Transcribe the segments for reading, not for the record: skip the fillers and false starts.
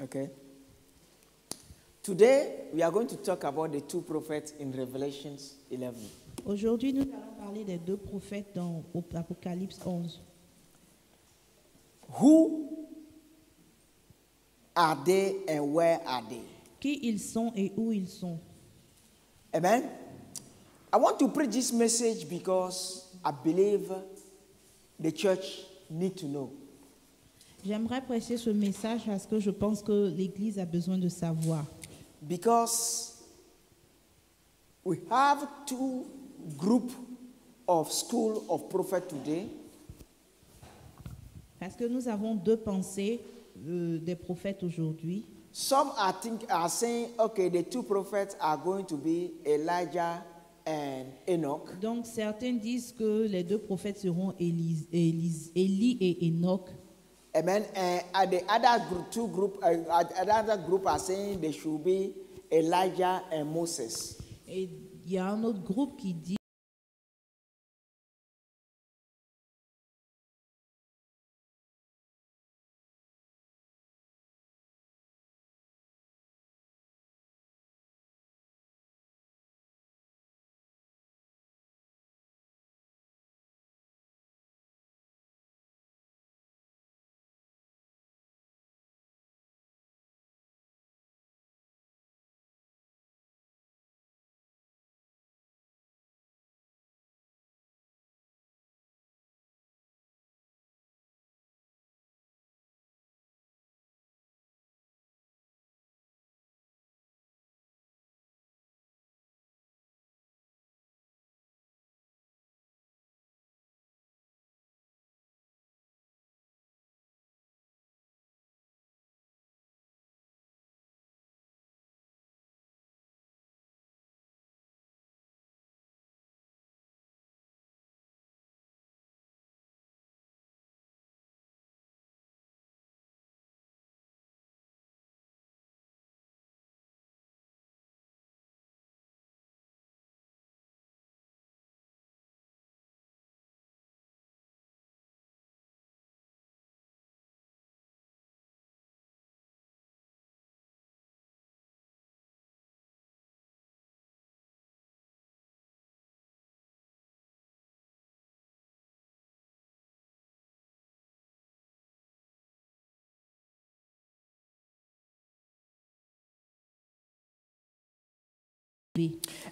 Okay. Today, we are going to talk about the two prophets in Revelation 11. Aujourd'hui, nous allons parler des deux prophètes dans Apocalypse 11. Who are they and where are they? Qui ils sont et où ils sont. Amen. I want to preach this message because I believe the church need to know. J'aimerais prêcher ce message parce que je pense que l'Église a besoin de savoir. Because we have two groups of school of prophets today. Parce que nous avons deux pensées des prophètes aujourd'hui. Some are saying, okay, the two prophets are going to be Elijah and Enoch. Donc certains disent que les deux prophètes seront Élie et Enoch. Amen. And the other group are saying they should be Elijah and Moses. Et il y a un autre groupe qui dit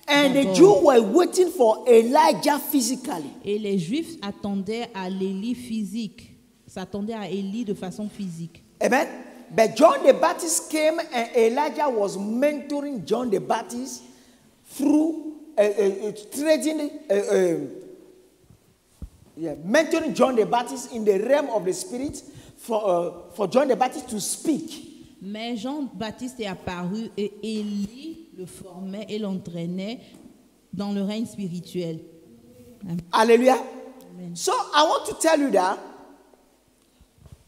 And the Jews were waiting for Elijah physically. Et les Juifs attendaient à l'Élie physique, s'attendaient à Élie de façon physique. Amen. But John the Baptist came and Elijah was mentoring John the Baptist through mentoring John the Baptist in the realm of the spirit for John the Baptist to speak. Mais Jean-Baptiste est apparu et Élie le formait et l'entraînait dans le règne spirituel. Amen. Hallelujah. Amen. So I want to tell you that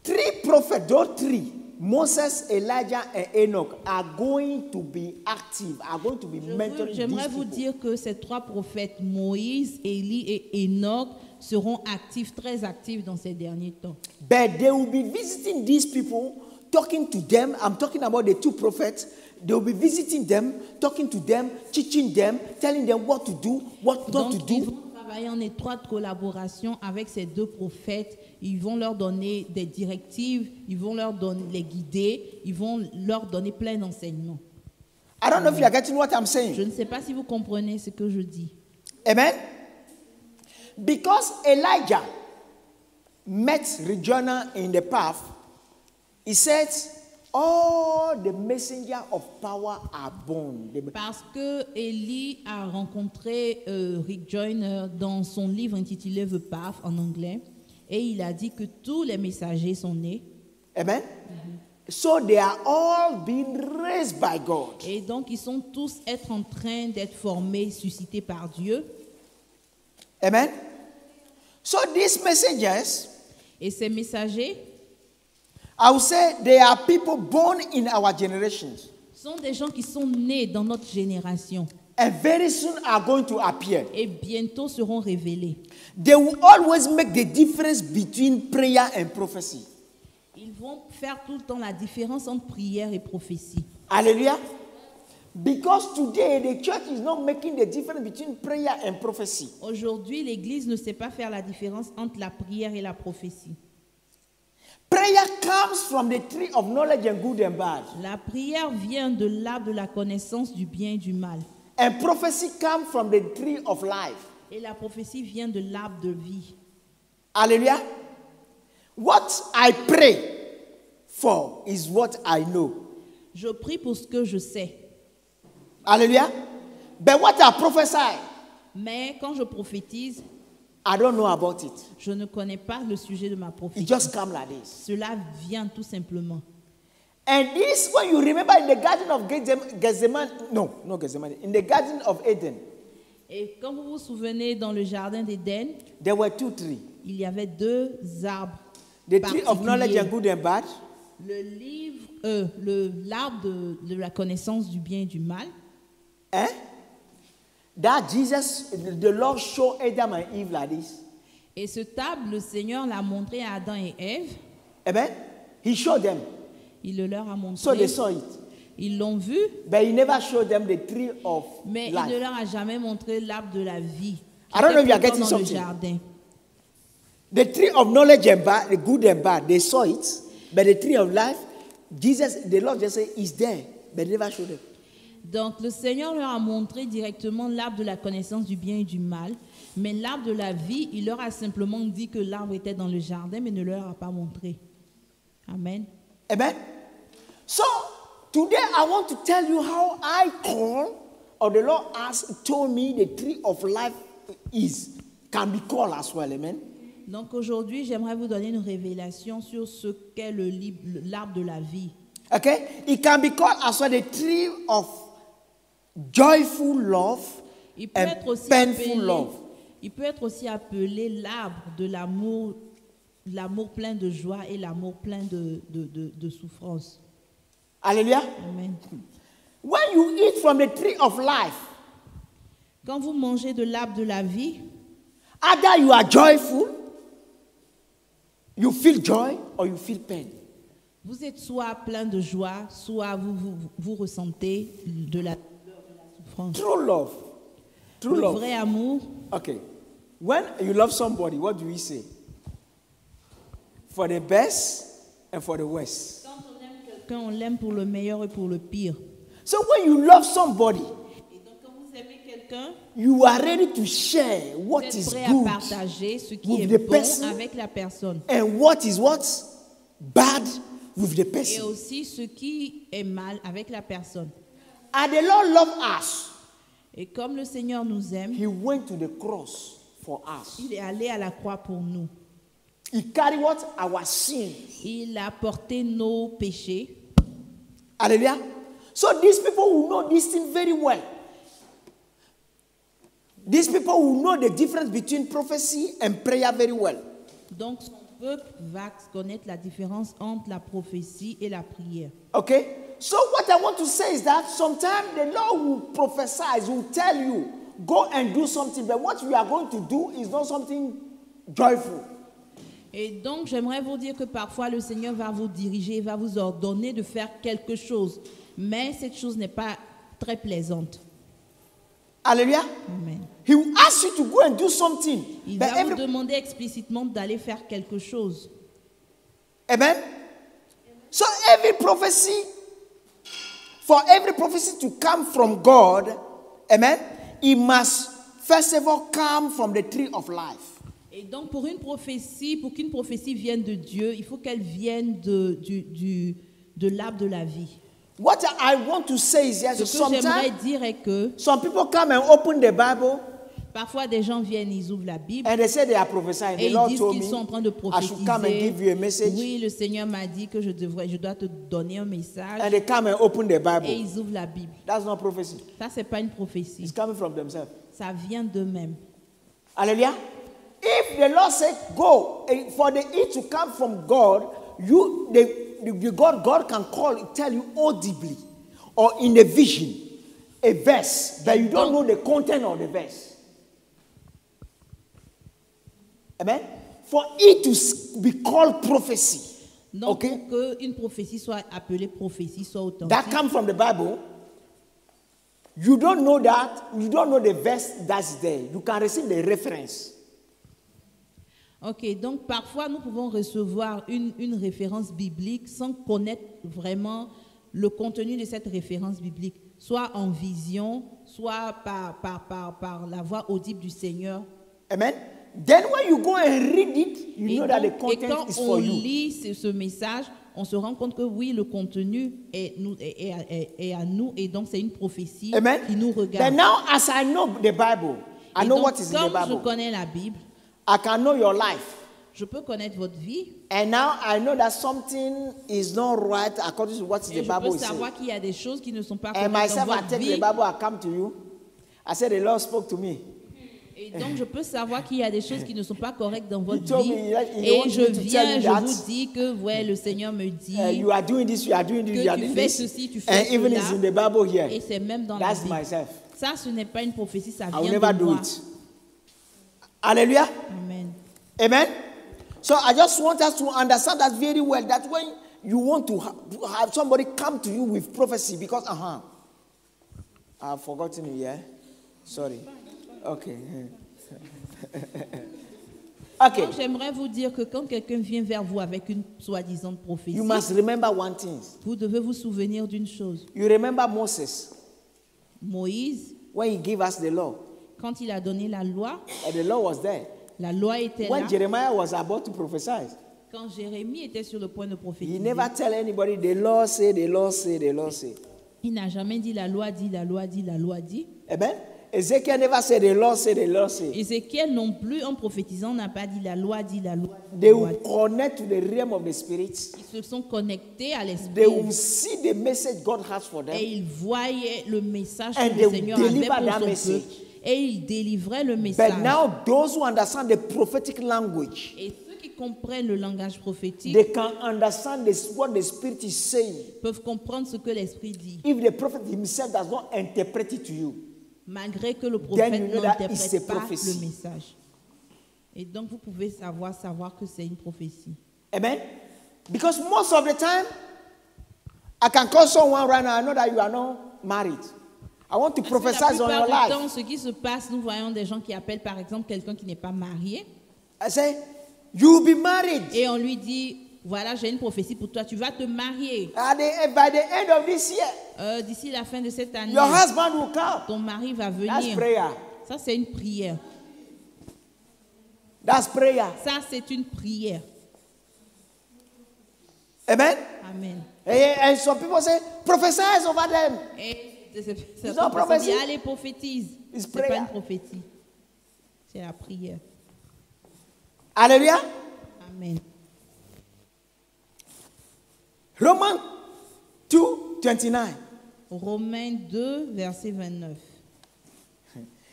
three prophets, those three, Moses, Elijah, and Enoch, are going to be active, are going to be mentoring J'aimerais these vous people. dire que ces trois prophètes, Moïse, Élie et Enoch, seront actifs, très actifs dans ces derniers temps. But they will be visiting these people, talking to them. I'm talking about the two prophets. They will be visiting them, talking to them, teaching them, telling them what to do, what not to Donc, ils do. vont travailler en étroite collaboration avec ces deux prophètes. Ils vont leur donner des directives, ils vont leur donner, les guider, ils vont leur donner plein d'enseignements. I don't know if you are getting what I'm Je saying. ne sais pas si vous comprenez ce que je dis. Amen. Because Elijah met Regina in the path, he said, all the messengers of power are born. Parce que Élie a rencontré Rick Joyner dans son livre intitulé The Path en anglais, et il a dit que tous les messagers sont nés. Amen. So they are all being raised by God. Et donc ils sont tous en train d'être formés, suscités par Dieu. Amen. So these messengers, Et ces messagers I would say they are people born in our generations. sont des gens qui sont nés dans notre génération And very soon are going to appear. et bientôt seront révélés. They will always make the difference between prayer and prophecy. Ils vont faire tout le temps la différence entre prière et prophétie. Hallelujah. Because today the church is not making the difference between prayer and prophecy. Aujourd'hui, l'Église ne sait pas faire la différence entre la prière et la prophétie. Prayer comes from the tree of knowledge and good and bad. La prière vient de l'arbre de la connaissance du bien et du mal. And prophecy comes from the tree of life. Et la prophétie vient de l'arbre de vie. Hallelujah. What I pray for is what I know. Je prie pour ce que je sais. Hallelujah. But what I prophesy, Mais quand je prophétise, I don't know about it. je ne connais pas le sujet de ma It prophétie. just comes like this. Cela vient tout simplement. And this, when you remember in the garden of Gethsemane, in the garden of Eden, Et quand vous vous souvenez, dans le jardin d'Éden, there were 2 trees. il y avait 2 arbres. The tree of knowledge and good and bad, L'arbre de la connaissance du bien et du mal. that Jesus, the Lord showed Adam and Eve like this. Et ce arbre, le Seigneur l'a montré à Adam et Ève. Amen. He showed them. Il le leur a So they montré. saw it. Ils l'ont vu, But he never showed them the tree of mais il life. ne leur a jamais montré l'arbre de la vie. qui I don't know if you are était getting dans le something. jardin. The tree of knowledge and bad, the good and bad, they saw it. But the tree of life, Jesus, the Lord just said, is there. But he never showed them. Donc le Seigneur leur a montré directement l'arbre de la connaissance du bien et du mal. Mais l'arbre de la vie, il leur a simplement dit que l'arbre était dans le jardin, mais ne leur a pas montré. Amen. Amen. So, today I want to tell you how I call, or the Lord has told me the tree of life can be called as well. Amen. Donc aujourd'hui, j'aimerais vous donner une révélation sur ce qu'est l'arbre de la vie. Okay? It can be called as well the tree of joyful love Il peut and être aussi painful appelé, love. il peut être aussi appelé l'arbre de l'amour, l'amour plein de joie et l'amour plein de souffrance. Hallelujah. Amen. When you eat from the tree of life, Quand vous mangez de l'arbre de la vie, either you are joyful, you feel joy, or you feel pain. vous êtes soit plein de joie, soit vous ressentez de la souffrance. True love. True Le love. vrai amour, Okay. When you love somebody, what do we say? For the best and for the worst. quand on aime quelqu'un, on l'aime pour le meilleur et pour le pire. So when you love somebody, Et donc quand vous aimez quelqu'un, you are ready to share vous what êtes is prêt à good partager ce qui with est the bon person avec la personne. and what is bad with the Et person. aussi ce qui est mal avec la personne. And the Lord loved us. Et comme le Seigneur nous aime, He went to the cross for us. il est allé à la croix pour nous. He carried what? Our sin. Il a porté nos péchés. Hallelujah. So these people who know this thing very well. These people who know the difference between prophecy and prayer very well. Donc son peuple va connaître la différence entre la prophétie et la prière. Okay? So what I want to say is that sometimes the Lord will prophesy, will tell you, go and do something, but what you are going to do is not something joyful. Et donc j'aimerais vous dire que parfois le Seigneur va vous diriger, va vous ordonner de faire quelque chose. Mais cette chose n'est pas très plaisante. Hallelujah. Amen. He will ask you to go and do something. Il But va vous demander explicitement d'aller faire quelque chose. Amen. So for every prophecy to come from God, amen, it must first of all come from the tree of life. Et donc pour qu'une prophétie vienne de Dieu, il faut qu'elle vienne de l'arbre de la vie. What I want to say is yes, Ce que j'aimerais sometimes dire est que some people come and open the Bible parfois des gens viennent, ils ouvrent la Bible and they say they are prophesying. et The ils Lord disent told qu'ils sont en me train de I should come and give you a prophétiser. message. Oui, le Seigneur m'a dit que je dois te donner un message And they come and open the et Bible. ils ouvrent la Bible. That's not prophecy. Ça, c'est pas une prophétie. It's coming from themselves. Ça vient d'eux-mêmes. Hallelujah. If the Lord said go, for it to come from God, God can tell you audibly or in a vision a verse, but you don't know the content of the verse. Amen. For it to be called prophecy. Donc, Okay. pour qu'une prophétie soit appelée prophétie, soit authentique, that comes from the Bible, you don't know that, you don't know the verse that's there. You can receive the reference. ok, donc parfois nous pouvons recevoir une référence biblique sans connaître vraiment le contenu de cette référence biblique, soit en vision, soit par la voix audible du Seigneur. Amen. Then when you go and read it, you Et, know that the donc, et content quand is on for you. lit ce message, on se rend compte que oui, le contenu est à nous, et donc c'est une prophétie Amen. qui nous Then regarde. now, as I know the Bible, I Et know donc, what is in the comme je Bible. connais la Bible, I can know your life. je peux connaître votre vie, And now I know that something is not right according to what et the je Bible peux is saying. savoir qu'il y a des choses qui ne sont pas And correctes dans myself, I votre take the vie. Bible, I come to you. I said, the Lord spoke to me. Et donc, je peux savoir qu'il y a des choses qui ne sont pas correctes dans votre told vie. me, he Et wants je me to tell viens, you je that, vous dis que ouais, le Seigneur me dit you are doing this, you are doing this, que you are tu doing fais this. ceci, tu fais And even cela. it's in the Bible here. Et c'est même dans la That's Bible. myself. Ça, ce n'est pas une prophétie, ça I will vient never de do moi. it. Hallelujah. Amen. Amen. So I just want us to understand that very well, that when you want to have somebody come to you with prophecy, because, I've forgotten it, yeah? Sorry. Okay. Okay. Donc, j'aimerais vous dire que quand quelqu'un vient vers vous avec une soi-disant prophétie, You must remember one thing. vous devez vous souvenir d'une chose. You remember Moses, Moïse, when he gave us the law, quand il a donné la loi, and the law was there. la loi était When là. Jeremiah was about to prophesy, Quand Jérémie était sur le point de he prophétiser, never tell anybody, the law say, the law say, the law say. il n'a jamais dit la loi dit, la loi dit, la loi dit. Amen. Ezekiel never said, the law say, the law say. Ézéchiel non plus, en prophétisant, n'a pas dit la loi dit, la loi dit. They La loi will dit. connect to the realm of the spirit. Ils se sont connectés à They l'esprit will see the message God has for them. et ils voyaient le message And que they le will Seigneur avait deliver that pour son message. peuple et ils délivraient le message. But now, those who understand the prophetic language, Et ceux qui comprennent le langage prophétique they can understand what the Spirit is saying. peuvent comprendre ce que l'esprit dit, If the prophet himself does not interpret it to you, malgré que le Then prophète you know that it's a n'interprète pas prophecy. le message. Et donc vous pouvez savoir que c'est une prophétie. amen? Because most of the time, I can call someone right now, I know that you are not married. I want to Parce que prophesy la on plupart your du temps, life. ce qui se passe, nous voyons des gens qui appellent par exemple quelqu'un qui n'est pas marié I say, you'll be married. et on lui dit, voilà, j'ai une prophétie pour toi, tu vas te marier. By the end of this year, D'ici la fin de cette année, your husband will come. ton mari va That's venir. prayer. Ça, c'est une prière. That's prayer. Ça, c'est une prière. Amen? Amen. And some people say, prophesy over them. Et c'est It's not prophecy. allez, prophétise. It's C'est pas prayer. une prophétie. C'est la prière. Hallelujah. Amen. Romans 2:29. Romains 2, verset 29.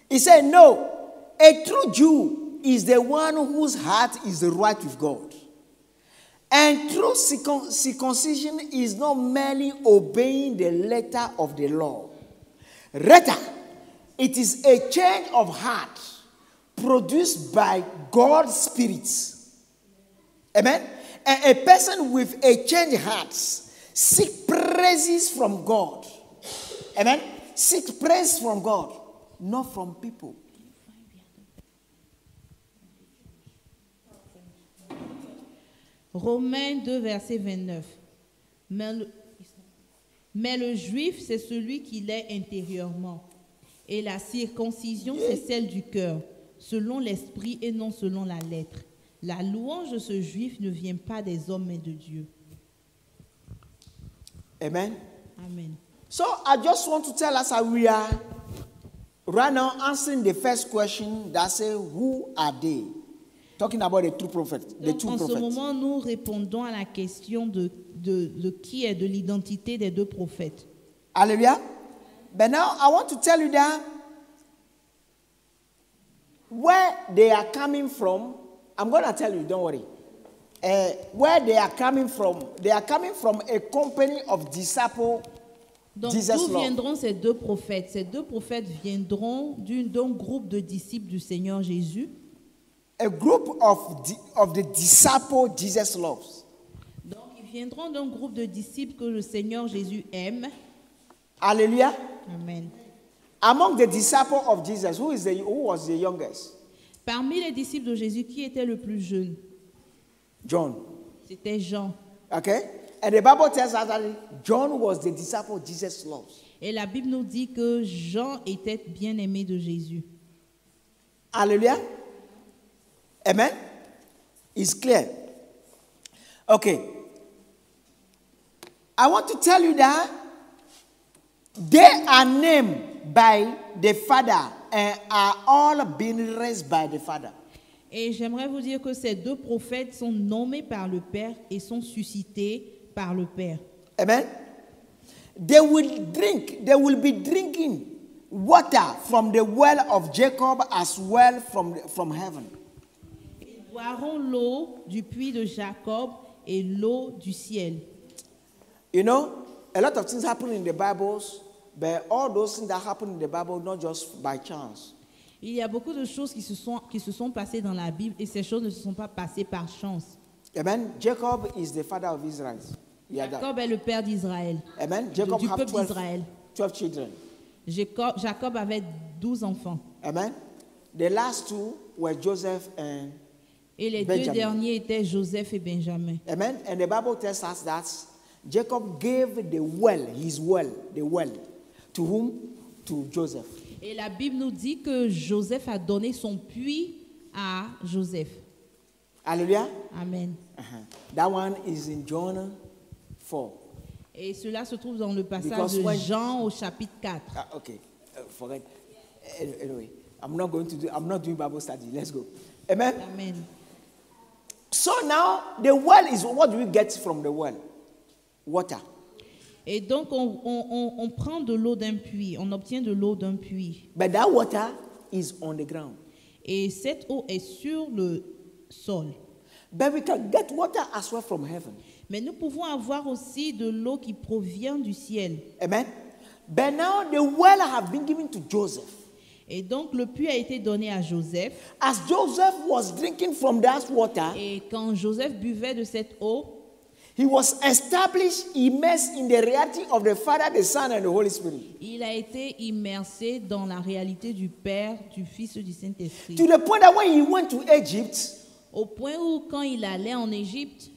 He said, no, a true Jew is the one whose heart is right with God. And true circumcision is not merely obeying the letter of the law. Rather, it is a change of heart produced by God's Spirit. Amen? And a person with a changed heart seek praises from God. Amen? Seek praise from God, not from people. Romains 2, verset 29. Mais le juif, c'est celui qui l'est intérieurement. Et la circoncision, c'est celle du cœur, selon l'esprit et non selon la lettre. La louange de ce juif ne vient pas des hommes, mais de Dieu. Amen? Amen. So I just want to tell us how we are right now answering the first question that says, who are they? Talking about the true prophet. The Donc, two en ce prophets. moment, nous répondons à la question de qui est de l'identité des deux prophètes. Hallelujah. But now I want to tell you that where they are coming from, I'm going to tell you, don't worry. Where they are coming from a company of disciples. Donc, Jesus d'où Lord. viendront ces deux prophètes? Ces deux prophètes viendront d'un groupe de disciples du Seigneur Jésus. A group of the disciples Jesus loves. Donc, viendront d'un groupe de disciples que le Seigneur Jésus aime. Hallelujah. Amen. Among the disciples of Jesus, who was the youngest? Parmi les disciples de Jésus, qui était le plus jeune? John. C'était Jean. Okay? And the Bible tells us that John was the disciple Jesus loved. Et la Bible nous dit que Jean était bien-aimé de Jésus. Hallelujah. Amen. It's clear. Okay. I want to tell you that they are named by the Father and are all being raised by the Father. Et j'aimerais vous dire que ces deux prophètes sont nommés par le Père et sont suscités par le Père. Amen. They will be drinking water from the well of Jacob as well from heaven. Ils boiront l'eau du puits de Jacob et l'eau du ciel. You know, a lot of things happen in the Bibles, but all those things that happen in the Bible not just by chance. Il y a beaucoup de choses qui se sont passées dans la Bible et ces choses ne se sont pas passées par chance. Amen. Jacob is the father of Israel. Jacob est le père d'Israël. Amen. Jacob Du have peuple d'Israël. 12 children. Jacob avait 12 enfants. Amen. The last two were Joseph and Et les Benjamin. deux derniers étaient Joseph et Benjamin. Amen. And the Bible tells us that Jacob gave the well, to whom? To Joseph. Et la Bible nous dit que Joseph a donné son puits à Joseph. Hallelujah. Amen. That one is in John 4. Et cela se trouve dans le passage Because de when- Jean au chapitre 4. Okay. Forget. Anyway, I'm not doing Bible study. Let's go. Amen. Amen. So now the well is, what do we get from the well? Water. Et donc on prend de l'eau d'un puits, on obtient de l'eau d'un puits. But that water is on the ground. Et cette eau est sur le sol. But we can get water as well from heaven. Mais nous pouvons avoir aussi de l'eau qui provient du ciel. Amen. But now the well have been given to Joseph. Et donc le puits a été donné à Joseph. As Joseph was drinking from that water, Et quand Joseph buvait de cette eau, he was established, immersed in the reality of the Father, the Son, and the Holy Spirit. il a été immersé dans la réalité du Père, du Fils et du Saint-Esprit. To the point that when he went to Egypt, Au point où quand il allait en Égypte,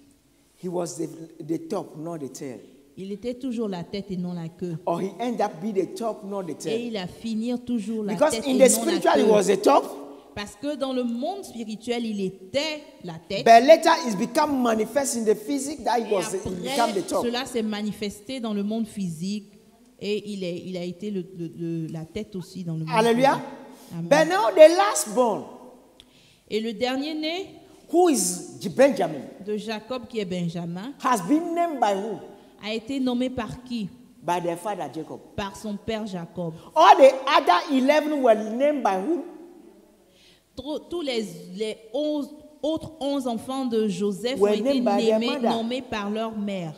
he was the top, not the tail. il était toujours la tête et non la queue. Or he ended up being the top, not the Et tail. il a fini toujours la Because tête in et the non la spiritual, he queue. was the top, Parce que dans le monde spirituel, il était la tête. but later it's become manifest in the physique that he Et became après, the top. cela s'est manifesté dans le monde physique. Et il a été la tête aussi dans le monde Hallelujah. physique. Amen. But now the last born, Et le dernier-né who is Benjamin, de Jacob, qui est Benjamin, has been named by who? a été nommé par qui? By their father Jacob. Par son père Jacob. All the other 11 were named by who? Tous les autres 11 enfants de Joseph ont Were été named by their mother. nommés par leur mère.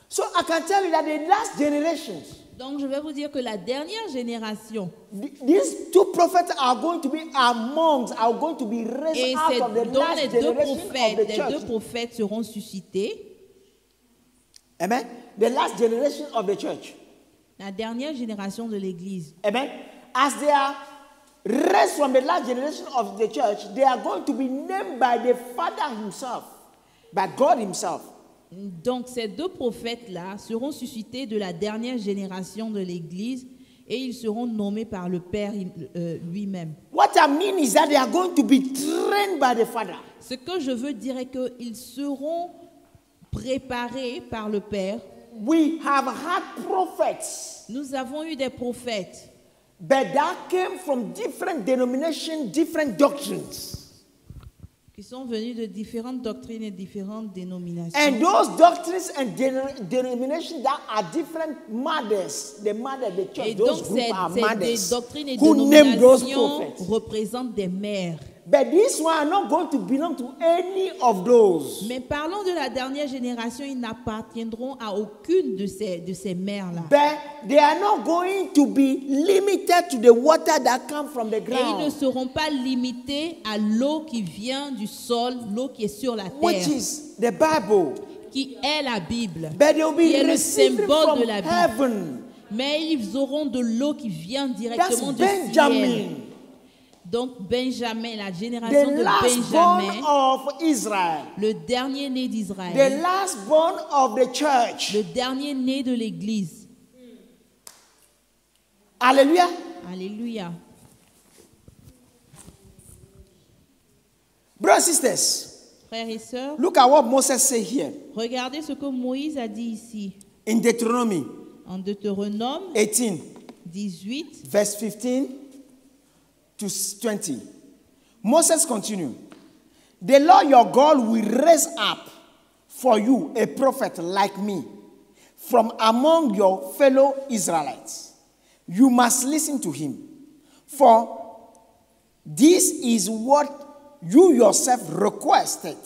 So I can tell you that the last generations, Donc je vais vous dire que la dernière génération, these two prophets are going to be are going to be raised et out c'est of the dont last les deux generation of the church. prophètes seront suscités, Amen. The last generation of the church. la dernière génération de l'Église. Amen. As they are raised from the last generation of the church, they are going to be named by the Father himself, by God himself. Donc ces deux prophètes-là seront suscités de la dernière génération de l'Église et ils seront nommés par le Père lui-même. What I mean is that they are going to be trained by the Father. Ce que je veux dire est qu'ils seront préparés par le Père. We have had prophets, Nous avons eu des prophètes, but that came from different denominations, different doctrines. qui sont venus de différentes doctrines et différentes dénominations. And those doctrines and denominations that are different mothers, the church, Et donc, those groups are des mothers doctrines et who name those dénominations prophets. représentent des mères. But these one are not going to belong to any of those. Mais parlons de la dernière génération, ils n'appartiendront à aucune de ces mères-là. But they are not going to be limited to the water that comes from the Et ils ne ground, seront pas limités à l'eau qui vient du sol, l'eau qui est sur la which terre, is the Bible. qui est la Bible, But they will qui est be le receiving symbole from de la Bible. heaven. Mais ils auront de l'eau qui vient That's directement du ciel. Benjamin, Donc Benjamin, la génération the de last Benjamin, born of Israel, le dernier né the d'Israël, last born of the church. le dernier né de l'Église. Hallelujah. Alléluia. Brothers and sisters, Frères et sœurs, look at what Moses said here regardez ce que Moïse a dit ici. in Deuteronomy En Deutéronome 18, 18, verse 15 to 20. Moses continued, the Lord your God will raise up for you a prophet like me from among your fellow Israelites. You must listen to him, for this is what you yourself requested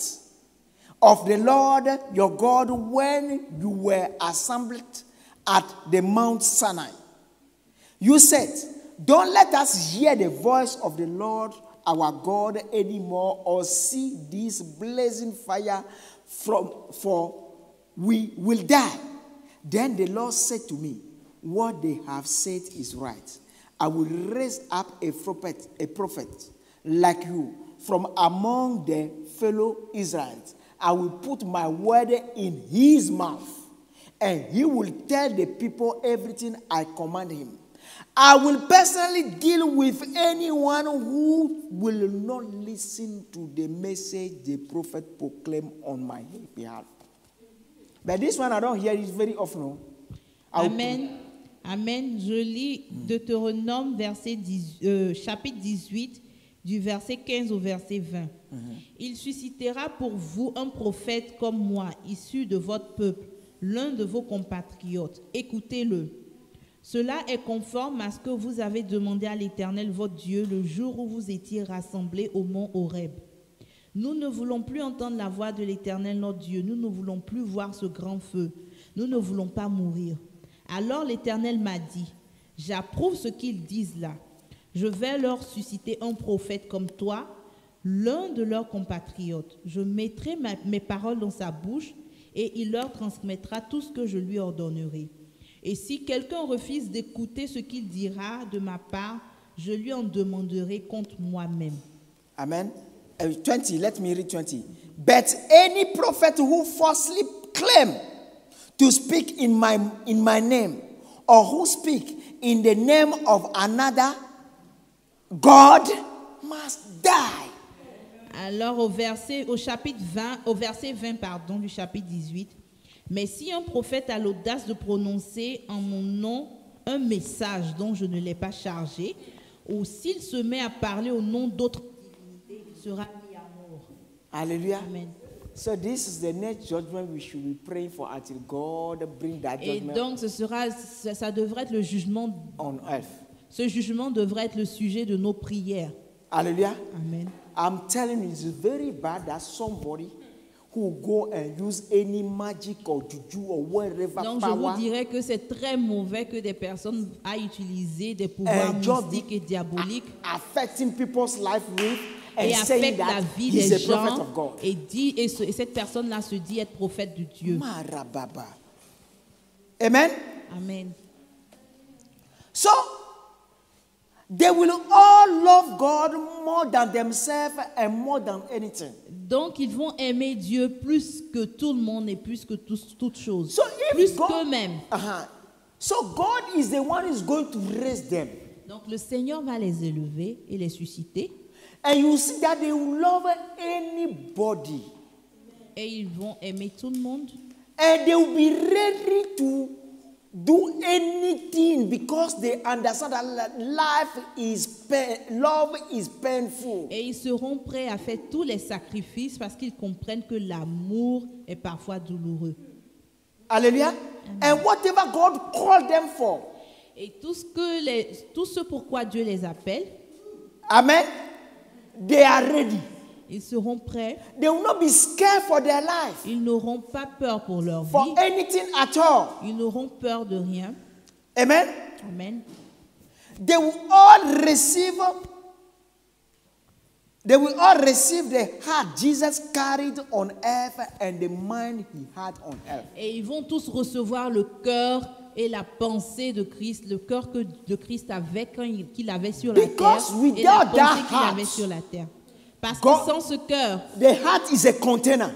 of the Lord your God when you were assembled at the Mount Sinai. You said, don't let us hear the voice of the Lord our God anymore or see this blazing fire for we will die. Then the Lord said to me, what they have said is right. I will raise up a prophet like you from among the fellow Israelites. I will put my word in his mouth, and he will tell the people everything I command him. I will personally deal with anyone who will not listen to the message the prophet proclaimed on my behalf. But this one I don't hear it very often. No? Amen. Amen. Je lis Deutéronome chapitre 18, du verset 15 au verset 20. Il suscitera pour vous un prophète comme moi, issu de votre peuple, l'un de vos compatriotes. Écoutez-le. Cela est conforme à ce que vous avez demandé à l'Éternel, votre Dieu, le jour où vous étiez rassemblés au mont Horeb. Nous ne voulons plus entendre la voix de l'Éternel, notre Dieu. Nous ne voulons plus voir ce grand feu. Nous ne voulons pas mourir. Alors l'Éternel m'a dit, j'approuve ce qu'ils disent là. Je vais leur susciter un prophète comme toi, l'un de leurs compatriotes. Je mettrai mes paroles dans sa bouche et il leur transmettra tout ce que je lui ordonnerai. Et si quelqu'un refuse d'écouter ce qu'il dira de ma part, je lui en demanderai contre moi-même. Amen. 20, let me read 20. But any prophet who falsely claim to speak in my name, or who speak in the name of another God, must die. Alors au verset 20 du chapitre 18, mais si un prophète a l'audace de prononcer en mon nom un message dont je ne l'ai pas chargé, ou s'il se met à parler au nom d'autres divinités, il sera mis à mort. Hallelujah. Amen. So this is the next judgment we should be praying for until God bring that Et judgment donc ça devrait être le jugement. on earth. Ce jugement devrait être le sujet de nos prières. Hallelujah. Amen. I'm telling you, it's very bad that somebody who go and use any magic or juju or whatever Donc je power vous dirais que c'est très mauvais que des personnes aient utilisé des pouvoirs mystiques et diaboliques affecting people's life with et and saying affectent la that vie he's des a prophet gens of God. et cette personne-là se dit être prophète de Dieu. Marababa. Amen. Amen. So they will all love God more than themselves and more than anything. Donc ils vont aimer Dieu plus que tout le monde et plus que toute chose. So Plus if God, qu'eux-mêmes. So God is the one who is going to raise them. Donc le Seigneur va les élever et les susciter. And you see that they will love anybody. Et ils vont aimer tout le monde. And they will be ready to do anything because they understand that love is painful. Et ils seront prêts à faire tous les sacrifices parce qu'ils comprennent que l'amour est parfois douloureux. Hallelujah. And whatever God called them for. Et tout ce pourquoi Dieu les appelle. Amen. They are ready. Ils seront prêts. They will not be scared for their life. Ils n'auront pas peur pour leur vie. For anything at all. Ils n'auront peur de rien. Amen. Amen. They will all receive They will all receive the heart Jesus carried on earth and the mind he had on earth. Et ils vont tous recevoir le cœur et la pensée de Christ, le cœur que de Christ avait qu'il avait sur la Because terre without et la that pensée qu'il heart, avait sur la terre. Parce que God- sans ce cœur, The heart is a container.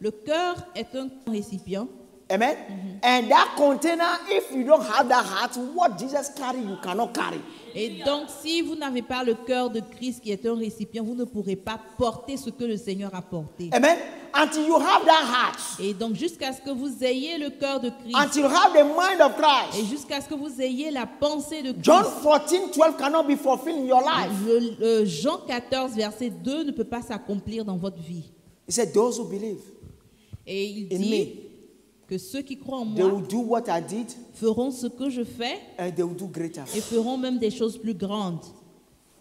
le cœur est un récipient. Amen. And that container, if you don't have that heart, what Jesus carried, you cannot carry. Et donc, si vous n'avez pas le cœur de Christ qui est un récipient, vous ne pourrez pas porter ce que le Seigneur a porté. Amen. Until you have that heart, Et donc, jusqu'à ce que vous ayez le cœur de Christ, until you have the mind of et Christ, jusqu'à ce que vous ayez la pensée de Christ, John 14:12 cannot be fulfilled in your life. Jean 14, verset 2 ne peut pas s'accomplir dans votre vie. He said, those who believe, Et il In dit me. que ceux qui croient en they moi will do what I did feront ce que je fais and they will do greater. et feront même des choses plus grandes.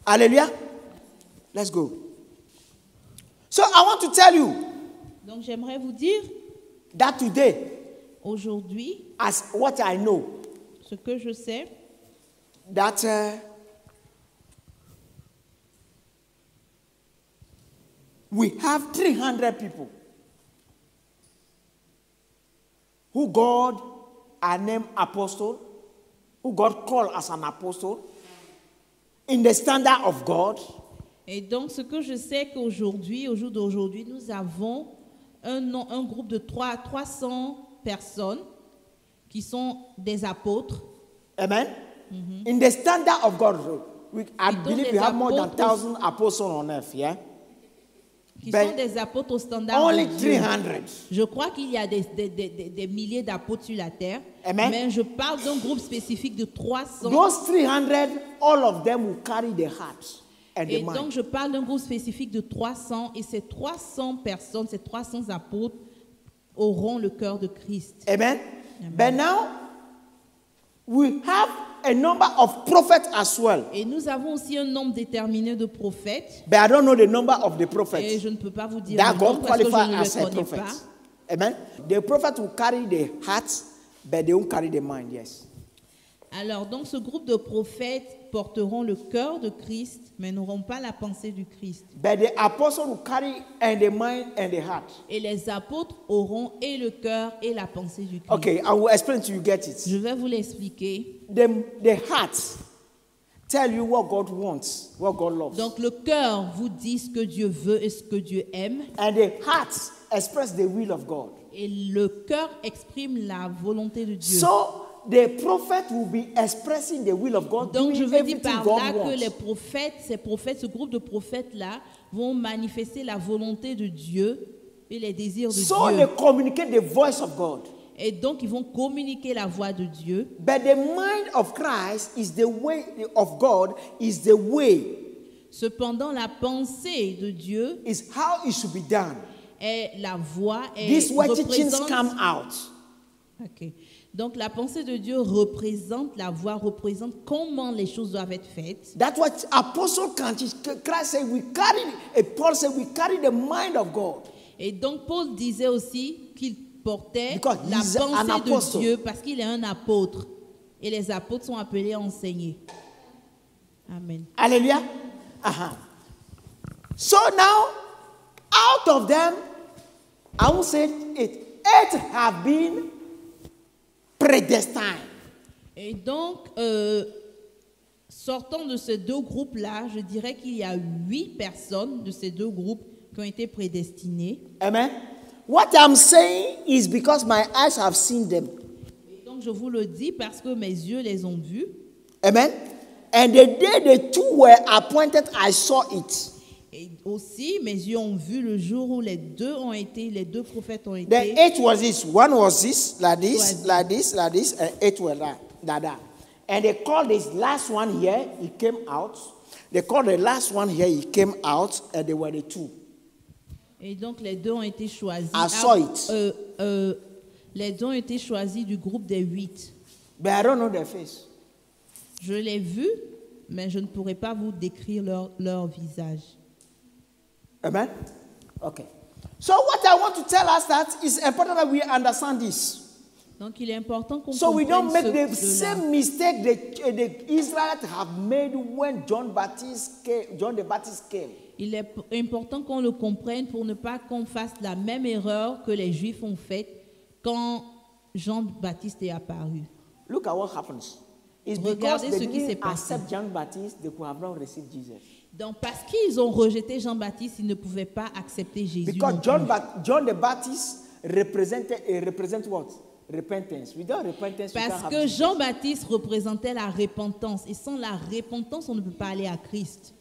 Hallelujah. Let's go. So I want to tell you Donc j'aimerais vous dire, that today, aujourd'hui, as what I know, ce que je sais, that we have 300 people who God are named apostle, who God called as an apostle, in the standard of God. et donc ce que je sais qu'aujourd'hui, au jour d'aujourd'hui, nous avons un groupe de 300 personnes qui sont des apôtres. Amen. In the standard of God, I donc believe les we have more than apôtres 1,000 apostles on earth, yeah? Qui Ben, sont des apôtres au standard Only de Dieu. 300. Je crois qu'il y a des milliers d'apôtres sur la terre, Amen. mais je parle d'un groupe spécifique de 300. Those 300, all of them will carry the heart and the Et donc mind. je parle d'un groupe spécifique de 300 et ces 300 personnes, ces 300 apôtres auront le cœur de Christ. Amen. But now, we have a number of prophets as well. Et nous avons aussi un nombre déterminé de prophètes. But I don't know the number of the Et prophets je ne peux pas vous dire that le nombre God parce que je qualified ne as le a connais prophet. pas. Amen. The prophet will carry the heart, but they won't carry the mind, yes. Alors, donc, ce groupe de prophètes porteront le cœur de Christ, mais n'auront pas la pensée du Christ. But the apostle will carry and the mind and the heart. Et les apôtres auront et le cœur et la pensée du Christ. Okay, I will explain to you, get it. Je vais vous l'expliquer. The heart tell you what God wants, what God loves. Donc, le cœur vous dit ce que Dieu veut et ce que Dieu aime. And the heart express the will of God. Et le cœur exprime la volonté de Dieu. So the prophet will be expressing the will of God. Donc, je doing veux dire everything par God là que wants. les prophètes, ces prophètes, ce groupe de prophètes-là vont manifester la volonté de Dieu et les désirs de So Dieu. they communicate the voice of God. Et donc, ils vont communiquer la voix de Dieu. But the mind of Christ is the way of God, is the way, Cependant, la pensée de Dieu is how it should be done. est la voix et These where teachings représente... come out. Ok. Donc, la pensée de Dieu représente la voix, représente comment les choses doivent être faites. That's what apostle can teach. Christ said we carry, Paul said we carry the mind of God. Et donc, Paul disait aussi qu'il portait Because la he's an pensée de apostle. Dieu parce qu'il est un apôtre. Et les apôtres sont appelés à enseigner. Amen. Hallelujah. So now, out of them, I won't say it, 8 have been predestined. Et donc, sortant de ces deux groupes-là, je dirais qu'il y a 8 personnes de ces deux groupes qui ont été prédestinées. Amen. What I'm saying is because my eyes have seen them. Et donc, je vous le dis parce que mes yeux les ont vus. Amen. And the day the 2 were appointed, I saw it. Et aussi, mes yeux ont vu le jour où les deux prophètes ont été. The 8 was this. One was this, like this, Was- like this, like this, and 8 were that. And they called this last one here, he came out. They called the last one here, he came out, and they were the 2. Et donc, les deux ont été choisis. I saw it. Les deux ont été choisis du groupe des 8. But I don't know their face. Je l'ai vu, mais je ne pourrais pas vous décrire leur visage. Amen. Okay. So what I want to tell us that is important that we understand this. Donc, il est important qu'on So we don't comprenne make the cela. same mistake the Israelites have made when John the Baptist came. Il est important qu'on le comprenne pour ne pas qu'on fasse la même erreur que les Juifs ont faite quand Jean-Baptiste est apparu. Look at what happens. It's Regardez because ce they qui s'est didn't passé. accept John Baptist, they could have not received Jesus. Donc, parce qu'ils ont rejeté Jean-Baptiste, ils ne pouvaient pas accepter Jésus. Because non John, plus. John the Baptist represent what? Repentance. Without repentance, you Parce can't have que Jesus. Jean-Baptiste représentait la repentance. Et sans la repentance, on ne peut pas aller à Christ.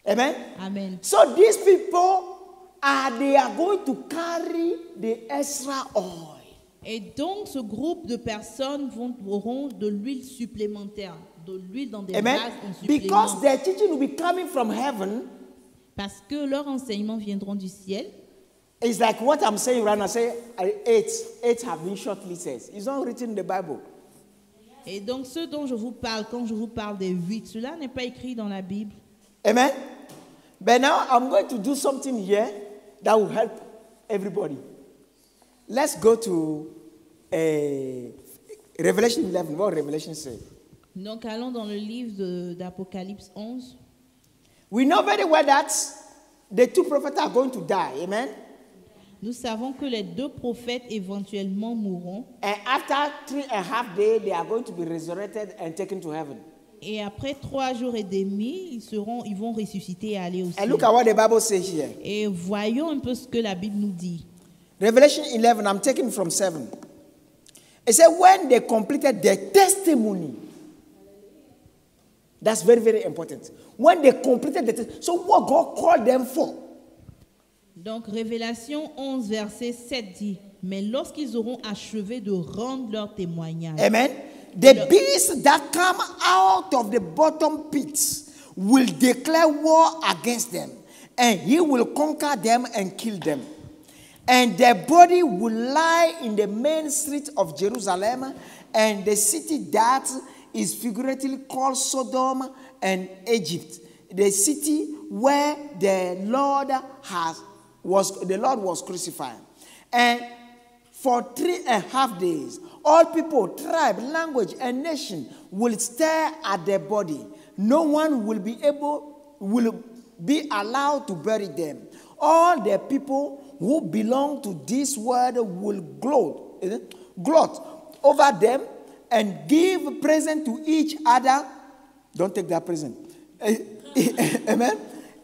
Amen. Amen. So these people they are going to carry the extra oil. Et donc, ce groupe de personnes auront de l'huile supplémentaire, de l'huile dans des Amen. vases en supplément. Because their teaching will be coming from heaven. Parce que leurs enseignements viendront du ciel. It's like what I'm saying right now. Say 8 have been shortlisted. It's not written in the Bible. Et donc, ce dont je vous parle, quand je vous parle des 8, cela n'est pas écrit dans la Bible. Amen. But now I'm going to do something here that will help everybody. Let's go to Revelation 11. What Revelation says. Donc, allons dans le livre d'Apocalypse 11. We know very well that the two prophets are going to die. Amen. Nous savons que les 2 prophètes éventuellement mourront. And after 3.5 days, they are going to be resurrected and taken to heaven. Et après 3 jours et demi, ils vont ressusciter et aller au And ciel. look at what the Bible says here. Et voyons un peu ce que la Bible nous dit. Revelation 11, I'm taking from 7. It said, when they completed their testimony. That's very, very important. When they completed the testimony. So what God called them for? Donc, Révélation 11, verset 7 dit, « Mais lorsqu'ils auront achevé de rendre leur témoignage, Amen. The beast that come out of the bottom pits will declare war against them, and he will conquer them and kill them. And their body will lie in the main street of Jerusalem, and the city that is figuratively called Sodom and Egypt, the city where the Lord was crucified. And for 3.5 days, all people, tribe, language, and nation will stare at their body. No one will be allowed to bury them. All the people who belong to this world will gloat over them and give present to each other. Don't take that present. Amen.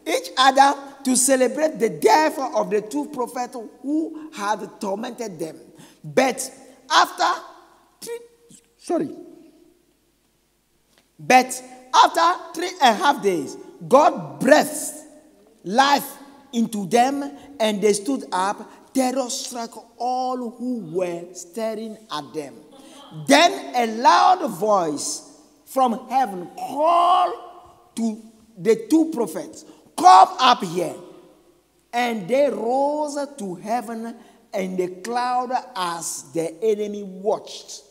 Each other to celebrate the death of the two prophets who had tormented them. But after 3.5 days, God breathed life into them, and they stood up. Terror struck all who were staring at them. Then a loud voice from heaven called to the two prophets, "Come up here." And they rose to heaven in the cloud as the enemy watched.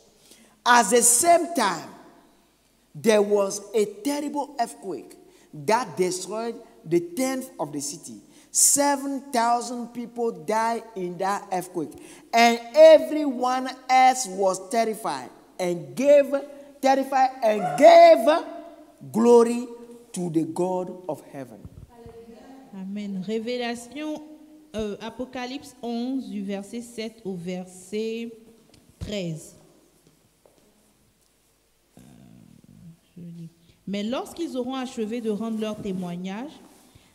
At the same time, there was a terrible earthquake that destroyed the tenth of the city. 7,000 people died in that earthquake, and everyone else was terrified and gave glory to the God of heaven. Amen. Révélation, Apocalypse 11, du verset 7 au verset 13. Mais lorsqu'ils auront achevé de rendre leur témoignage,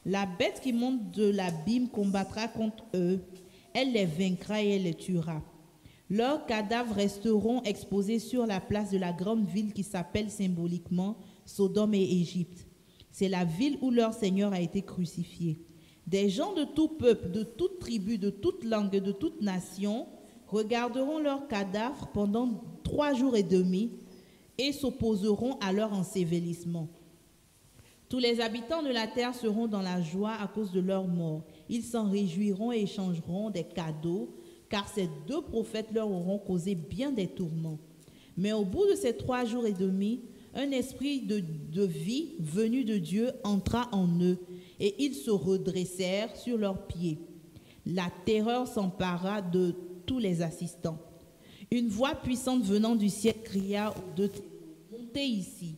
la bête qui monte de l'abîme combattra contre eux. Elle les vaincra et elle les tuera. Leurs cadavres resteront exposés sur la place de la grande ville qui s'appelle symboliquement Sodome et Égypte. C'est la ville où leur Seigneur a été crucifié. Des gens de tout peuple, de toute tribu, de toute langue, de toute nation regarderont leurs cadavres pendant 3 jours et demi et s'opposeront à leur ensevelissement. Tous les habitants de la terre seront dans la joie à cause de leur mort. Ils s'en réjouiront et échangeront des cadeaux, car ces 2 prophètes leur auront causé bien des tourments. Mais au bout de ces 3 jours et demi, un esprit de vie venu de Dieu entra en eux, et ils se redressèrent sur leurs pieds. La terreur s'empara de tous les assistants. Une voix puissante venant du ciel cria aux 2 témoins, « Montez ici !»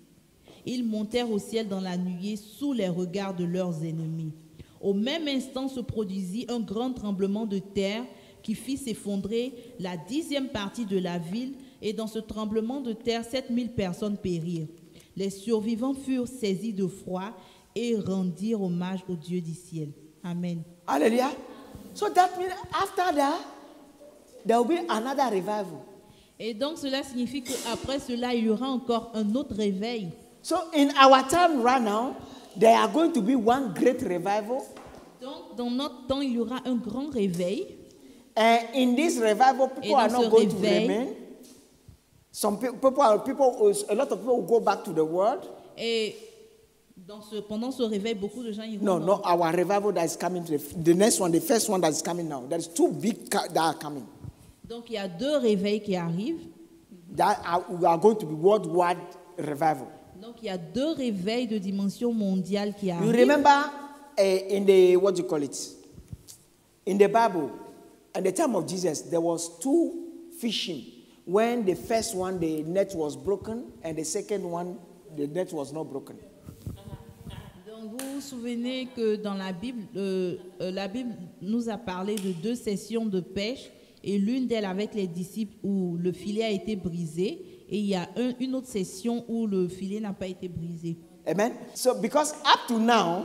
Ils montèrent au ciel dans la nuée sous les regards de leurs ennemis. Au même instant se produisit un grand tremblement de terre qui fit s'effondrer la 10e partie de la ville, et dans ce tremblement de terre, 7000 personnes périrent. Les survivants furent saisis de froid et rendirent hommage au Dieu du ciel. Amen. Hallelujah. So that means after that, there will be another revival. Et donc cela signifie qu'après cela, il y aura encore un autre réveil. So in our time right now, there are going to be one great revival. Donc dans notre temps, il y aura un grand réveil. And in this revival, people are not going to remain. Some people, a lot of people will go back to the world. Et pendant ce réveil, beaucoup de gens iront. No, not our revival that is coming. The next one, the first one that is coming now. There is two big that are coming. Donc il y a 2 réveils qui arrivent. We are going to be worldwide revival. Donc il y a 2 réveils de dimension mondiale qui arrivent. You remember in the what do you call it? In the Bible, at the time of Jesus, there was 2 fishing. When the first one, the net was broken, and the second one, the net was not broken. Donc vous vous souvenez que dans la Bible nous a parlé de 2 sessions de pêche, et l'une d'elles avec les disciples où le filet a été brisé, et il y a une autre session où le filet n'a pas été brisé. Amen. So because up to now,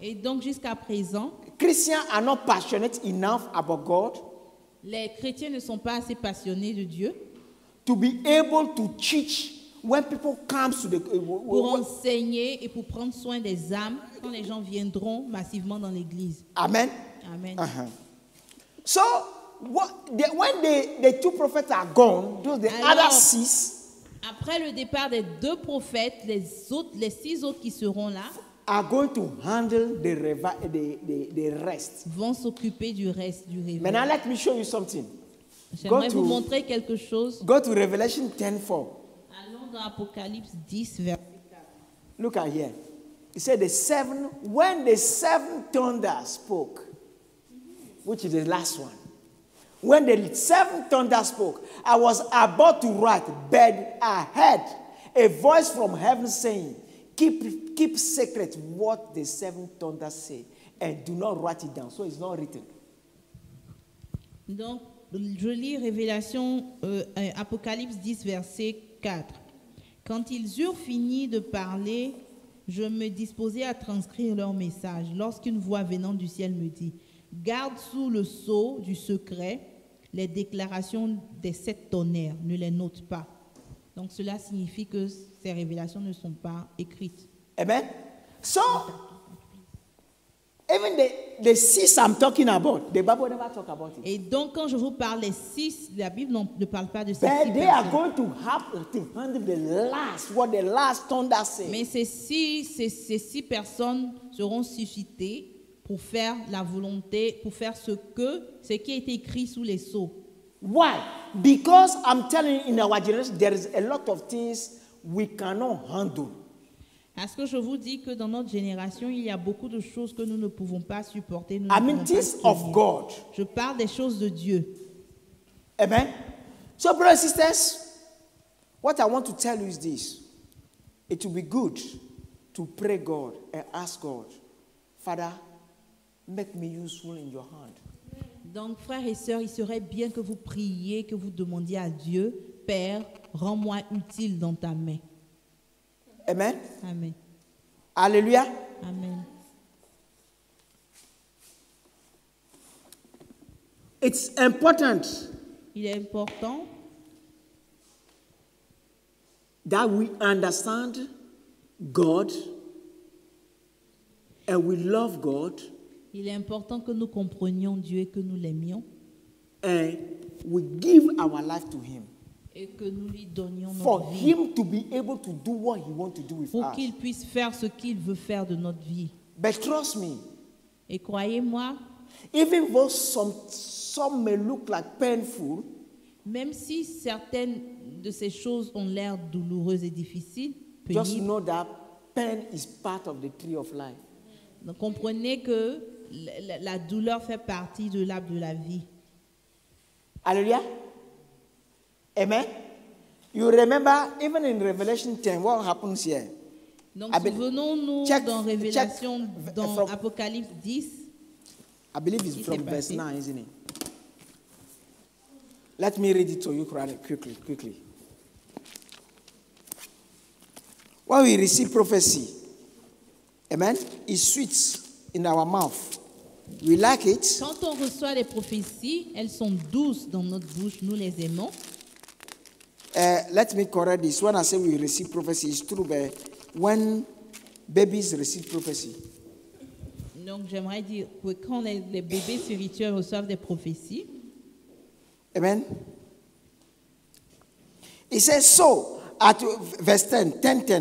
et donc jusqu'à présent, Christians are not passionate enough about God. Les chrétiens ne sont pas assez passionnés de Dieu to be able to teach when people come to the pour enseigner et pour prendre soin des âmes quand les gens viendront massivement dans l'église. Amen. Amen. So when the 2 prophets are gone, the other 6 après le départ des 2 prophètes, les 6 autres qui seront là are going to handle the rest. Vont s'occuper du reste du réveil. But now let me show you something. J'aimerais vous montrer quelque chose. Go to Revelation 10:4. Allons dans Apocalypse 10, verset 4. Look at here. It said when the 7 thunder spoke, which is the last one. When the 7 thunder spoke, I was about to write, but I heard a voice from heaven saying, Keep secret what the 7 thunders say, and do not write it down. So it's not written. Donc, je lis Apocalypse 10, verset 4. Quand ils eurent fini de parler, je me disposais à transcrire leur message, lorsqu'une voix venant du ciel me dit, garde sous le sceau du secret les déclarations des 7 tonnerres, ne les note pas. Donc cela signifie que ces révélations ne sont pas écrites. Amen. So, even the 6 I'm talking about, the Bible never talk about it. Et donc quand je vous parle des 6, la Bible ne parle pas de ces 6 personnes. They are going to have to handle what the last thunder said. Mais ces 6 personnes seront suscitées pour faire la volonté, pour faire ce qui a été écrit sous les sceaux. Why? Because I'm telling you, in our generation, there is a lot of things we cannot handle. Parce que je vous dis que dans notre génération, il y a beaucoup de choses que nous ne pouvons pas supporter. I mean, things of God. Je parle des choses de Dieu. Amen. So, brothers and sisters, what I want to tell you is this. It will be good to pray God and ask God, Father, make me useful in your hand. Donc, frères et sœurs, il serait bien que vous priez, que vous demandiez à Dieu, Père, rends-moi utile dans ta main. Amen. Amen. Alléluia. Amen. It's important. Il est important that we understand God and we love God. Il est important que nous comprenions Dieu et que nous l'aimions. And we give our life to Him. Et que nous lui donnions For notre vie. Him to be able to do what He wants to do with Pour us. qu'il puisse faire ce qu'il veut faire de notre vie. But trust me. Et croyez-moi, Even though some may look like painful, même si certaines de ces choses ont l'air douloureuses et difficiles, just pénibles, know that pain is part of the tree of life. donc comprenez que la douleur fait partie de l'arbre de la vie. Hallelujah. Amen. You remember, even in Revelation 10, what happens here? Donc, I be- souvenons-nous check- dans Révélation, check dans from- Apocalypse 10. I believe it's Qui from s'est verse passé? 9, isn't it? Let me read it to you quickly. When we receive prophecy, amen, it's sweet in our mouth. We like it. Quand on reçoit les prophéties, elles sont douces dans notre bouche, nous les aimons. Let me correct this. When I say we receive prophecy, it's true, but when babies receive prophecy, Donc, j'aimerais dire que quand les bébés spirituels reçoivent des prophéties, amen. It says, so, verse 10,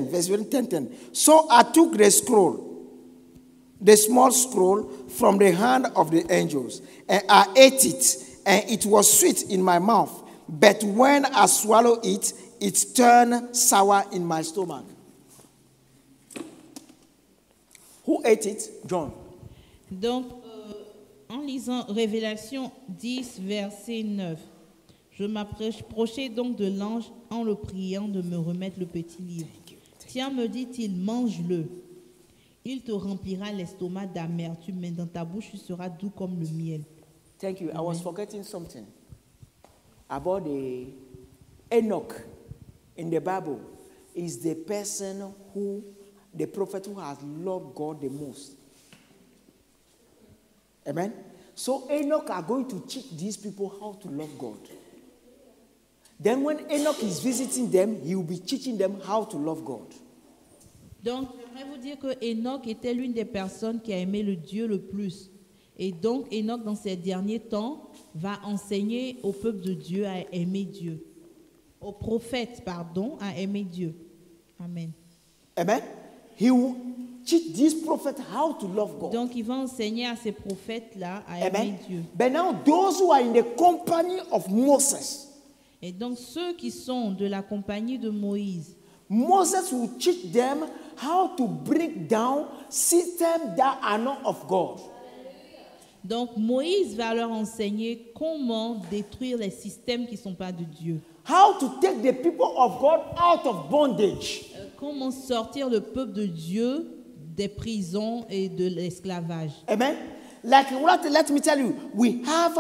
verse 10. So I took the scroll, the small scroll, from the hand of the angels, and I ate it, and it was sweet in my mouth. But when I swallowed it, it turned sour in my stomach. Who ate it? John. donc, en lisant Révélation 10, verset 9, je m'approchai donc de l'ange en le priant de me remettre le petit livre. Tiens, me dit-il, mange-le. Il te remplira l'estomac d'amertume, mais dans ta bouche, tu seras doux comme le miel. Thank you. I was forgetting something about the Enoch in the Bible. Is the person who, the prophet who has loved God the most. Amen. So Enoch are going to teach these people how to love God. Then when Enoch is visiting them, he will be teaching them how to love God. Donc, j'aimerais vous dire que Enoch était l'une des personnes qui a aimé le Dieu le plus. Et donc, Enoch, dans ces derniers temps, va enseigner au peuple de Dieu à aimer Dieu. Aux prophètes, pardon, à aimer Dieu. Amen. Amen. He will teach these prophets how to love God. Donc, il va enseigner à ces prophètes-là à aimer Amen. Dieu. But now those who are in the company of Moses, Et donc, ceux qui sont de la compagnie de Moïse, Moses will teach them how to break down systems that are not of God. donc Moïse va leur enseigner comment détruire les systèmes qui ne sont pas de Dieu. How to take the people of God out of bondage. Comment sortir le peuple de Dieu des prisons et de l'esclavage. Amen. Like let me tell you, we have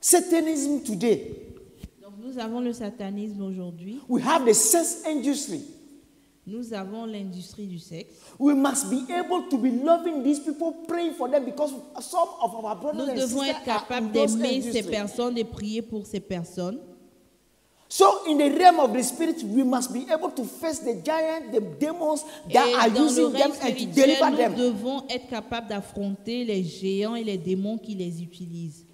Satanism today. Donc nous avons le satanisme aujourd'hui. We have the sex industry. Nous avons l'industrie du sexe. We must be able to be loving these people, praying for them, because some of our brothers Nous and devons sisters être are in capables those d'aimer ces industries. personnes et prier pour ces personnes. So in the realm of the spirit, we must be able to face the giants, the demons that are Et dans le using them règne and to spirituel, deliver nous them. devons être capables d'affronter les géants et les démons qui les utilisent.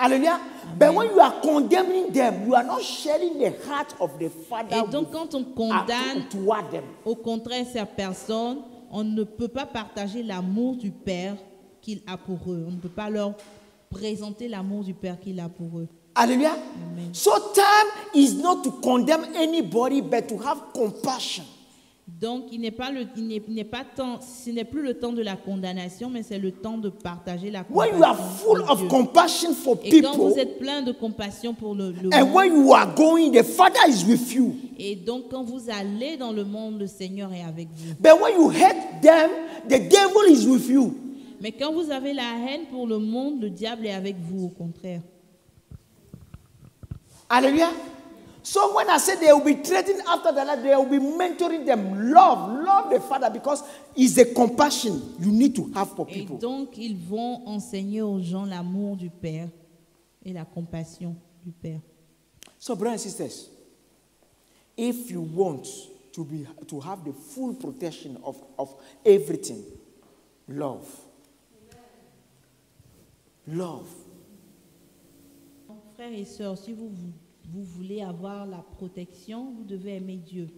Hallelujah. But when you are condemning them, you are not sharing the heart of the Father Et donc quand on condamne toward them. au contraire ces personnes, on ne peut pas partager l'amour du Père qu'il a pour eux. On ne peut pas leur présenter l'amour du Père qu'il a pour eux. Hallelujah. Amen. So time is not to condemn anybody, but to have compassion. Donc, ce n'est plus le temps de la condamnation, mais c'est le temps de partager la When compassion. you are full de of Dieu. compassion for Et quand people, vous êtes plein de compassion pour le and monde, when you are going, the Father is with you. et donc quand vous allez dans le monde, le Seigneur est avec vous. But when you hate them, the devil is with you. Mais quand vous avez la haine pour le monde, le diable est avec vous, au contraire. Hallelujah. So when I say they will be treading after the Lord, they will be mentoring them. Love the Father, because it's the compassion you need to have for Et people. donc, ils vont enseigner aux gens l'amour du Père et la compassion du Père. So, brothers and sisters, if you want to have the full protection of everything, love. Love. Frères et sœurs, si vous voulez avoir la protection, vous devez aimer Dieu.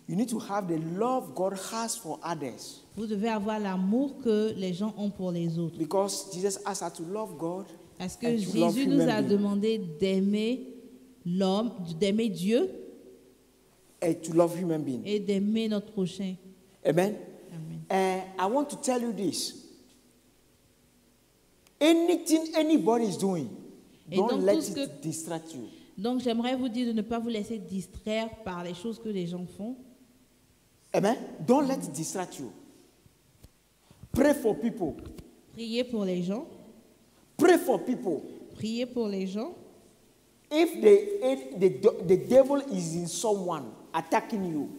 You need to have the love God has for others. Vous devez avoir l'amour que les gens ont pour les autres. Because Jesus asked us to love God. Parce que and to love Jésus nous human a beings. demandé d'aimer l'homme, d'aimer Dieu And to love human beings. et d'aimer notre prochain. Amen. Amen. I want to tell you this. Anything anybody is doing, Et don't donc, let tout ce it distract you. Donc j'aimerais vous dire de ne pas vous laisser distraire par les choses que les gens font. Amen. Don't let it distract you. Pray for people. Priez pour les gens. Pray for people. Priez pour les gens. If the devil is in someone attacking you,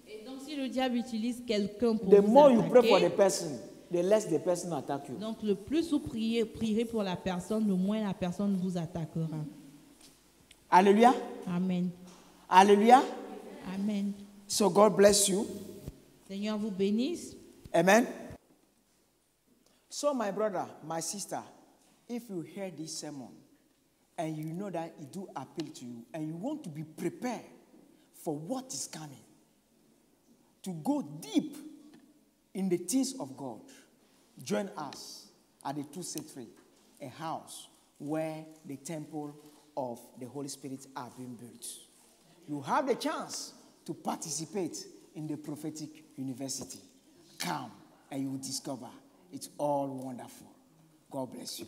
Et donc, si le diable utilise quelqu'un pour the vous more you pray for the attaquer, person, the less the person attack you. donc le plus vous prierez pour la personne, le moins la personne vous attaquera. Hallelujah. Amen. Hallelujah. Amen. So God bless you. Seigneur vous bénisse. Amen. So my brother, my sister, if you hear this sermon and you know that it do appeal to you and you want to be prepared for what is coming, to go deep in the things of God, join us at the 2 Set Free, a house where the temple of the Holy Spirit are being built. You have the chance to participate in the prophetic university. Come and you will discover it's all wonderful. God bless you.